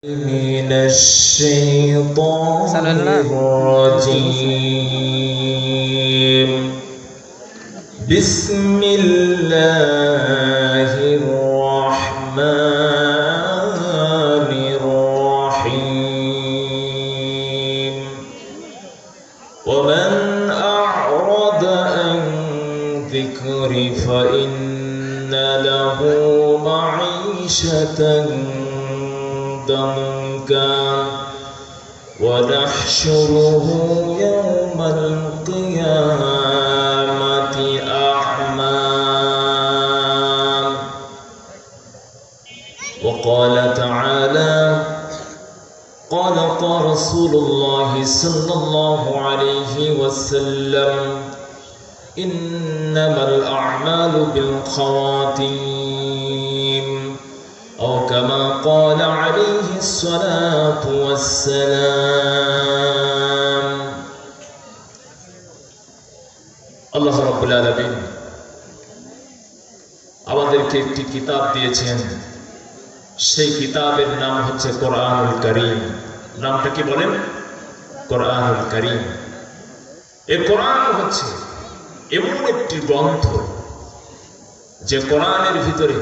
من الشيطان الرجيم بسم الله الرحمن الرحيم ومن أعرض عن ذكري فإن له معيشة ضنكا ونحشره يوم القيامة أعمى وقال تعالى قال رسول الله صلى الله عليه وسلم إنما الأعمال بالخواتيم أو كما قال عليه الصلاة والسلام আল্লাহ রাব্বুল আলামিন আমাদেরকে একটি কিতাব দিয়েছেন। সেই কিতাবের নাম হচ্ছে কোরআনুল কারীম। নামটা কি বলেন? কোরআনুল কারীম। এই কোরআন হচ্ছে এমন একটি গ্রন্থ যে কোরআনের ভিতরে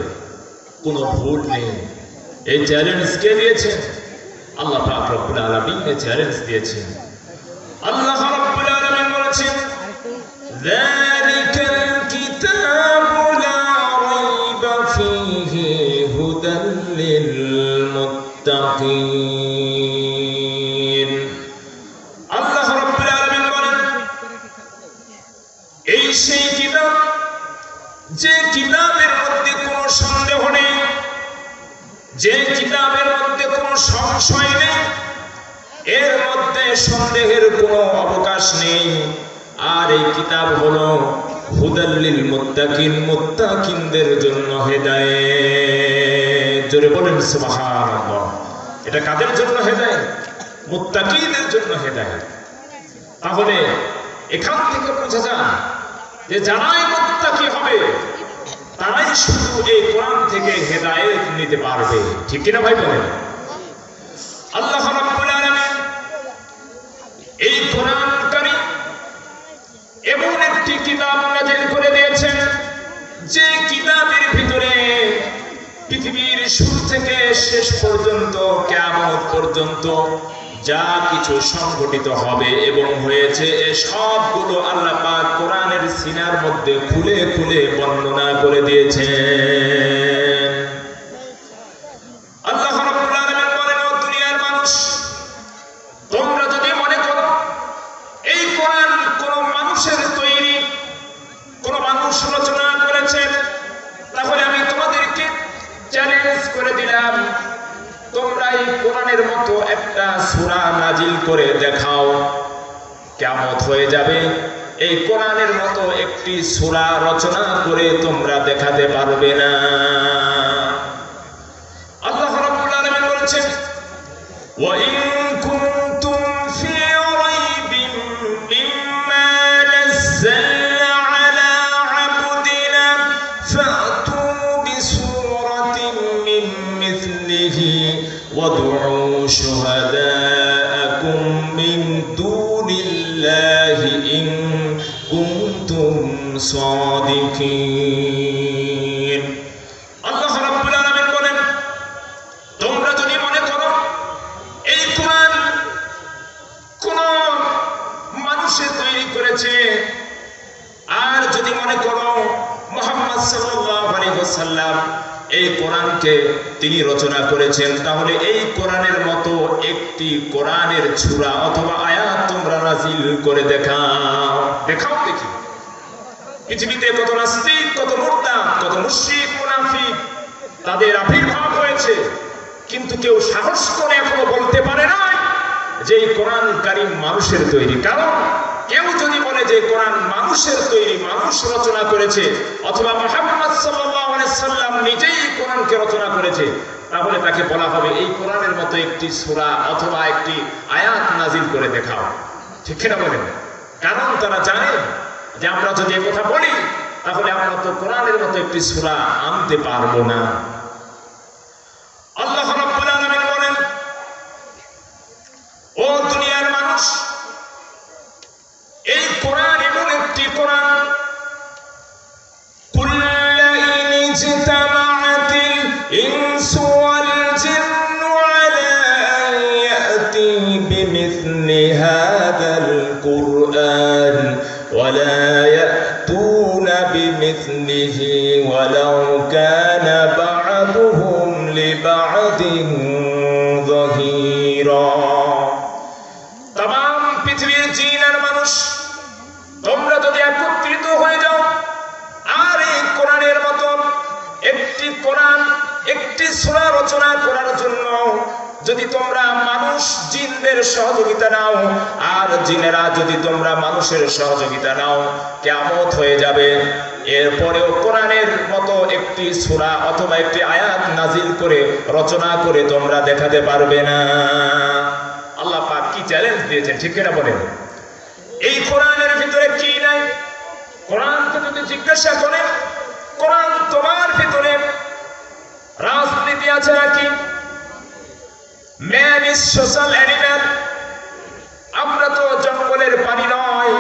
কোনো ভুল নেই। এই চ্যালেঞ্জ কে দিয়েছেন? আল্লাহ পাক রব্বুল আলামিন এই চ্যালেঞ্জ দিয়েছেন। আল্লাহ রাব্বুল আলামিন বলেছেন যালিকাল কিতাবু লা রাইবা ফীহি হুদাল লিল মুত্তাকিন। আল্লাহ রাব্বুল আলামিন বলেন এই সেই কিতাব যে কিতাবের মধ্যে কোনো সন্দেহ নেই, যে কিতাবের মধ্যে কোনো সংশয় নেই, এর মধ্যে সন্দেহের কোনো অবকাশ নেই। আর এই কিতাব হলো হুদাল লিল মুত্তাকিন, মুত্তাকিনদের জন্য হেদায়েত। জোরে বলেন সুবহানাল্লাহ। এটা কাদের জন্য হেদায়েত? মুত্তাকিনদের জন্য হেদায়েত। তাহলে এখান থেকে বোঝা যায় যে যারাই মুত্তাকি হবে তারাই শুধু এই কোরআন থেকে হেদায়েত নিতে পারবে। ঠিক কিনা ভাই বলেন? আল্লাহ রাব্বুল আলামিন এই কোরআন কারীম এমন একটি কিতাব নাযিল করে দিয়েছেন যে কিতাবের ভিতরে পৃথিবীর শুরু থেকে শেষ পর্যন্ত কিয়ামত পর্যন্ত যা কিছু সংঘটিত হবে এবং হয়েছে সবগুলো আল্লাহ পাক কোরআনের সিনার মধ্যে খুলে খুলে বর্ণনা করে দিয়েছেন। আল্লাহ রাব্বুল আলামিন বলেন ও দুনিয়ার মানুষ, তোমরা যদি মনে করো এই কোরআন কোন মানুষের তৈরি, কোন মানুষ রচনা করেছেন, তাহলে আমি তোমাদেরকে চ্যালেঞ্জ করে দিলাম, তোমরা এই কোরআনের মতো একটা সূরা নাজিল করে দেখাও। কিয়ামত হয়ে যাবে, এই কোরআনের মতো একটি সূরা রচনা করে তোমরা দেখাতে পারবে না। আল্লাহ রাব্বুল আলামিন বলেছেন ওয়া ইন কুনতুম ফি রাইবিন মিম্মা নাযালনা আলা আবদিনা ফাতু বিসূরাতিন মিন মিথলিহি وادعوا شهداءكم من دون الله إن كنتم صادقين। আল্লাহ রাব্বুল আলামিন বলেন তোমরা যদি মনে করো এই কোরআন কোন মানুষের তৈরি করেছে, আর যদি মনে করো মুহাম্মদ সাল্লাল্লাহু আলাইহি ওয়াসাল্লাম এই কোরআনকে তিনি রচনা করেছেন, তাহলে এই কোরআনের মতো একটি কোরআনের সূরা অথবা আয়াত তোমরা নাযিল করে দেখাও। দেখাও দেখি। পৃথিবীতে কত নাস্তিক, কত মুরতাদ, কত মুশরিক, মুনাফিক তাদের আবির্ভাব হয়েছে, কিন্তু কেউ সাহস করে এখনো বলতে পারে না যে এই কোরআন কারীম মানুষের তৈরি। কারণ কেউ যদি বলে যে কোরআন মানুষের তৈরি, মানুষ রচনা করেছে, অথবা মুহাম্মদ সাল্লাল্লাহু আলাইহি সাল্লাম নিজেই কোরআনকে রচনা করেছে, তাহলে তাকে বলা হবে এই কোরআনের মতো একটি সূরা অথবা একটি আয়াত নাযিল করে দেখাও। ঠিক কিনা বলেন? কারণ তারা জানে যে আমরা যদি এই কথা বলি তাহলে আমরা তো কোরআনের মতো একটি সূরা আনতে পারবো না। আল্লাহ রাব্বুল আলামিন বলেন একটি সূরা রচনা করার জন্য যদি তোমরা মানুষ জিনদের সহযোগিতা নাও, আর জিনেরা যদি তোমরা মানুষের সহযোগিতা নাও, কিয়ামত হয়ে যাবে। এরপরেও কোরআনের মতো একটি সূরা অথবা একটি আয়াত নাজিল করে রচনা করে তোমরা দেখাতে পারবে না। আল্লাহ পাক কি চ্যালেঞ্জ দিয়েছেন, ঠিক কিনা বলেন? এই কোরআনের ভিতরে কি নাই? কোরআনকে যদি জিজ্ঞাসা করেন, কোরআন তোমার ভিতরে রাজনীতি আছে নাকি? Man is social animal. আমরা তো জঙ্গলের প্রাণী নয়,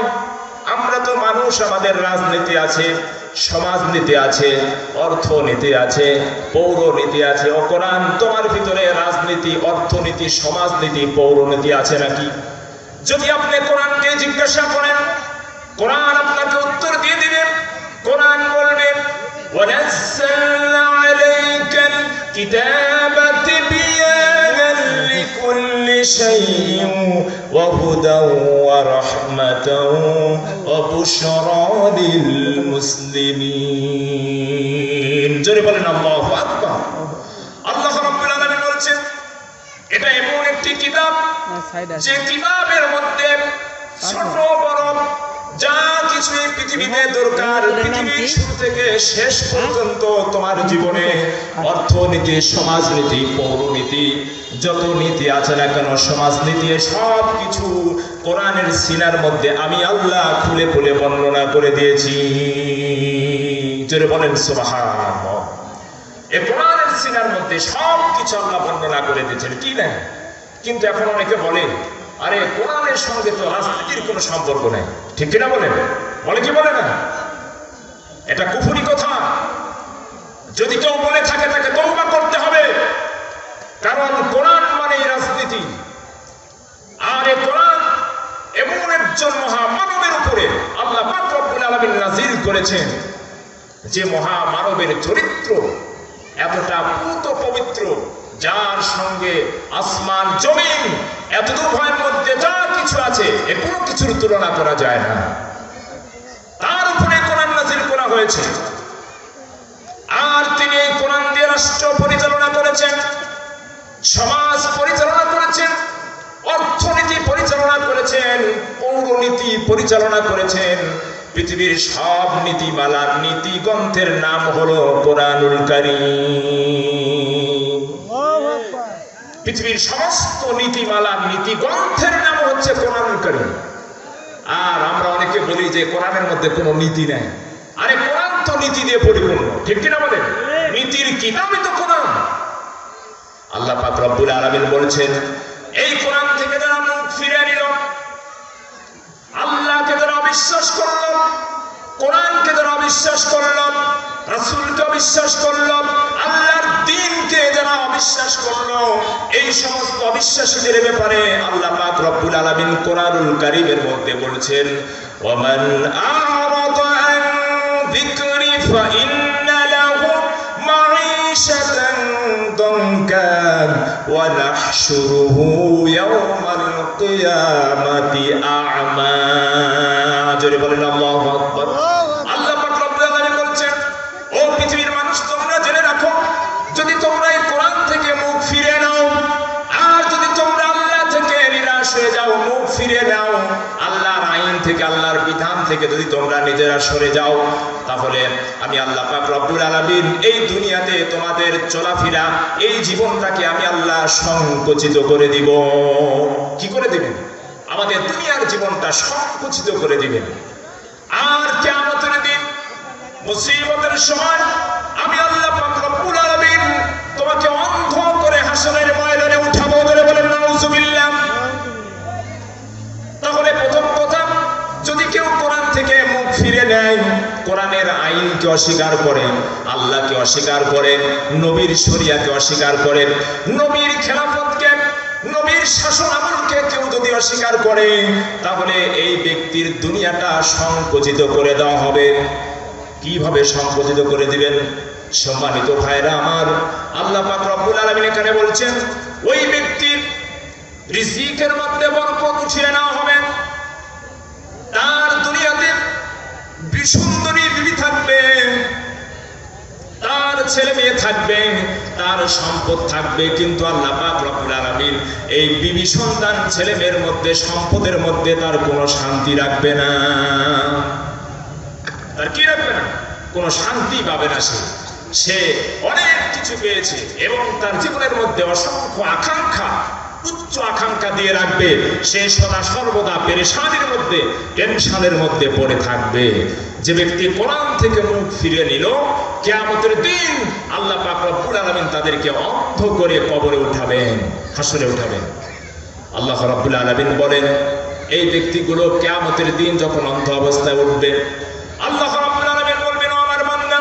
আমরা তো মানুষ। আমাদের রাজনীতি আছে, সমাজনীতি আছে, অর্থনীতি আছে, পৌরনীতি আছে। ও কোরআন, তোমার ভিতরে রাজনীতি, অর্থনীতি, সমাজনীতি, পৌরনীতি আছে নাকি? যদি আপনি কোরআনকে জিজ্ঞাসা করেন, কোরআন আপনাকে উত্তর দিয়ে দিবে। কোরআন বলবে, ওয়ানাজ্জালনা আলাইকাল কিতাবা তিবয়ানান লিকুল্লি শাইইন ওয়া হুদান ওয়া রাহমাতান ওয়া বুশরা লিল মুসলিমিন। জোরে বলেন আল্লাহু আকবার। আল্লাহ রাব্বুল আলামিন বলছেন, এটা এমন একটি কিতাব যে কিতাবের মধ্যে ছোট বড় যা কিছু পৃথিবীতে দরকার, পৃথিবীর শুরু থেকে শেষ পর্যন্ত তোমার জীবনে অর্থনীতি, সমাজনীতি, পৌরনীতি, যত নীতি আছে না কেন, সমাজনীতি, সব কিছু কোরআনের সিনার মধ্যে আমি আল্লাহ খুলে খুলে বর্ণনা করে দিয়েছি। জোরে বলেন সুবহানাল্লাহ। এই কোরআনের সিনার মধ্যে সব কিছু আল্লাহ বর্ণনা করে দিয়েছেন, কি না? কিন্তু এখন অনেকে বলে, আরে কোরআনের সঙ্গে তো রাজনীতির কোনো সম্পর্ক নেই, ঠিক কিনা বলেন? বলে কি বলে না? এটা কুফরি কথা। যদি কেউ বলে থাকে, তাকে তওবা করতে হবে, কারণ কোরআন মানেই রাজনীতি। আর এই কোরআন এমন একজন মহামানবের উপরে আল্লাহ পাক রব্বুল আলামিন নাযিল করেছেন, যে মহামানবের চরিত্র এতটা পুত পবিত্র, যার সঙ্গে আসমান জমিন এত উভয়ের মধ্যে যা কিছু আছে, এ কোনো কিছুর তুলনা করা যায় না। তার উপরে কোরআন নাযিল করা হয়েছে। আর তিনি এই কোরআন দিয়ে রাষ্ট্র পরিচালনা করেছেন, সমাজ পরিচালনা করেছেন, অর্থনীতি পরিচালনা করেছেন, পৌরনীতি পরিচালনা করেছেন। পৃথিবীর সব নীতিমালার নীতি গ্রন্থের নাম হলো কোরআনুল কারীম। পৃথিবীর সমস্ত নীতিমালার নীতি গ্রন্থের নাম হচ্ছে কোরআনুল কারীম। আর আমরা অনেকে বলি যে কোরআনের মধ্যে কোনো নীতি নেই। আরে কোরআন তো নীতি দিয়ে পরিপূর্ণ, ঠিক কিনা বলেন? নীতির কিতাবই তো কোরআন। আল্লাহ পাক রব্বুল আলামিন বলছেন, এই কোরআন থেকে যারা মুখ ফিরিয়ে নিল, আল্লাহকে যারা অবিশ্বাস করল, কোরআনকে যারা অবিশ্বাস করল, রাসূলকে অবিশ্বাস করল, আল্লাহর দ্বীনকে যারা অবিশ্বাস করল, এই সমস্ত অবিশ্বাসীদের ব্যাপারে আল্লাহ পাক রব্বুল আলামিন কোরআনুল কারীমের মধ্যে বলছেন, ওয়ামান আ'রাদা আন যিকরি ফাইন্না লাহু মাঈশাতান দানকান ওয়া নাহশুরুহু ইয়াওমাল কিয়ামাতি আ'মা। জোরে বলেন আল্লাহু আকবার। আল্লাহ পাক রব্বুল আলামিন বলছেন, ও পৃথিবীর মানুষ, তোমরা জেনে রাখো, যদি তোমরা এই কোরআন থেকে মুখ ফিরে নাও, আর যদি তোমরা আল্লাহ থেকে নিরাশ হয়ে যাও, মুখ ফিরে নাও, আল্লাহর আইন থেকে, আল্লাহর বিধান থেকে যদি তোমরা নিজেরা সরে যাও, তাহলে আমি আল্লাহ পাক রব্বুল আলামিন এই দুনিয়াতে তোমাদের চলাফেরা, এই জীবনটাকে আমি আল্লাহ সংকুচিত করে দিব। কি করে দিবেন? আমাদের দুনিয়ার জীবনটা সংকুচিত করে দিবেন। আর কিয়ামতের দিন, মুসিবতের সময় আমি আল্লাহ পাক রব্বুল আলামিন তোমাকে অন্ধ করে হাসরের ময়দানে উঠাবো। ধরে বলেন নাউজুবিল্লাহ। তাহলে প্রথম কথা, যদি কেউ কোরআন থেকে মুখ ফিরে নেয়, কোরআনের আইনকে অস্বীকার করে, আল্লাহকে অস্বীকার করে, নবীর শরিয়াকে অস্বীকার করে, নবীর খেলাফতকে, নবীর শাসন আমলকে কেউ যদি অস্বীকার করে, তাহলে এই ব্যক্তির দুনিয়াটা সংকুচিত করে দেওয়া হবে। কিভাবে সংকুচিত করে দিবেন? সম্মানিত ভাইরা আমার, আল্লাহ পাক রব্বুল আলামিন এখানে বলছেন, ওই ব্যক্তির রিজিকের মধ্যে বরকত উঠিয়ে নেওয়া হবে। তার দুনিয়াতে সুন্দরী বিবি থাকবে, তার ছেলে মেয়ে থাকবে, তার সম্পদ থাকবে, কিন্তু আল্লাহ পাক রব্বুল আলামিন এই বিবি সন্তান ছেলে মেয়ের মধ্যে সম্পদের মধ্যে তার কোনো শান্তি রাখবে না। তার কি রাখবে না? কোনো শান্তি পাবে না। সে অনেক কিছু পেয়েছে এবং তার জীবনের মধ্যে অসংখ্য আকাঙ্ক্ষা, উচ্চ আকাঙ্ক্ষা দিয়ে রাখবে। সে সদা সর্বদা পেরেশানির মধ্যে, টেনশনের মধ্যে পড়ে থাকবে। যে ব্যক্তি কোরআন থেকে মুখ ফিরিয়ে নিল, কিয়ামতের দিন আল্লাহ পাক রব্বুল আলামিন তাদেরকে অন্ধ করে কবরে উঠাবেন, হাসরে উঠাবেন। আল্লাহ রাব্বুল আলামিন বলেন, এই ব্যক্তিগুলো কিয়ামতের দিন যখন অন্ধ অবস্থায় উঠবে, আল্লাহ রাব্বুল আলামিন বলবেন, ও আমার বান্দা,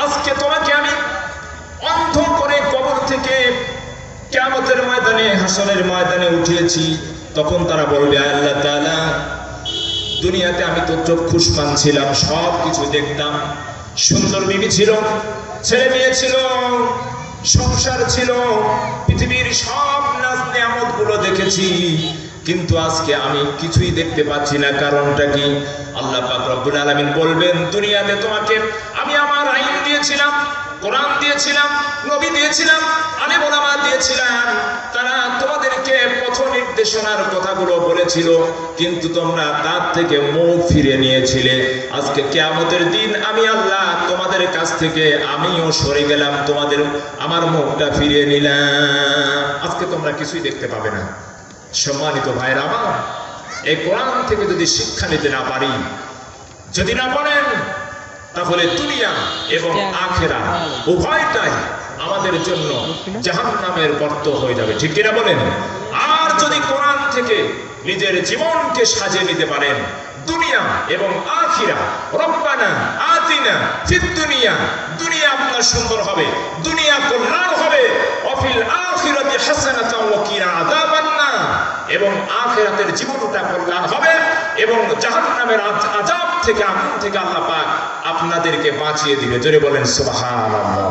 আজকে তোমাকে আমি অন্ধ করে কবর থেকে কিয়ামতের ময়দানে, হাসরের ময়দানে উঠিয়েছি। তখন তারা বলবে, আল্লাহ তাআলা, দুনিয়াতে আমি তো চক্ষুষ্মান ছিলাম, সব কিছু দেখতাম, সুন্দর বিবি ছিল, ছেলে মেয়ে ছিল, সংসার ছিল, পৃথিবীর সব নাজ নিয়ামত গুলো দেখেছি, কিন্তু আজকে আমি কিছুই দেখতে পাচ্ছি না। কারণটা কি? আল্লাহ পাক রব্বুল আলামিন বলবেন, দুনিয়াতে তোমাকে আমি আমার আইন দিয়েছিলাম, কোরআন দিয়েছিলাম, নবী দিয়েছিলাম, আলেম ওলামা দিয়েছিলাম, তারা তোমাদেরকে পথ নির্দেশনার কথাগুলো বলেছিল, কিন্তু তোমরা তার থেকে মুখ ফিরে নিয়েছিলে। আজকে কিয়ামতের দিন আমি আল্লাহ তোমাদের কাছ থেকে আমিও সরে গেলাম, তোমাদের আমার মুখটা ফিরিয়ে নিলাম। আজকে তোমরা কিছুই দেখতে পাবে না। সম্মানিত ভাইরা আমার, এই কোরআন থেকে যদি শিক্ষা নিতে না পারি, যদি না পারেন, তাহলে দুনিয়া এবং আখিরাত উভয়টাই আমাদের জন্য জাহান্নামের গর্ত হয়ে যাবে। ঠিক কিনা বলেন? আর যদি কোরআন থেকে নিজের জীবনকে সাজিয়ে নিতে পারেন, দুনিয়া এবং আখিরা, রব্বানা আতিনা ফিদ দুনিয়া, দুনিয়া আপনার সুন্দর হবে, দুনিয়া কল্যাণ হবে, ওয়াফিল আখিরাতি হাসানাতাও ওয়া কিনা আযাবান নার, এবং আখিরাতের জীবনটা কল্যাণ হবে এবং জাহান্নামের আযাব থেকে, আগুন থেকে আল্লাহ পাক আপনাদেরকে বাঁচিয়ে দিবে। জোরে বলেন সুবহানাল্লাহ।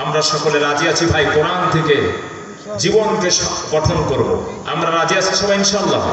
আমরা সকলে রাজি আছি ভাই কোরআন থেকে জীবনকে গঠন করব? আমরা রাজি আছি সবাই ইনশাআল্লাহ?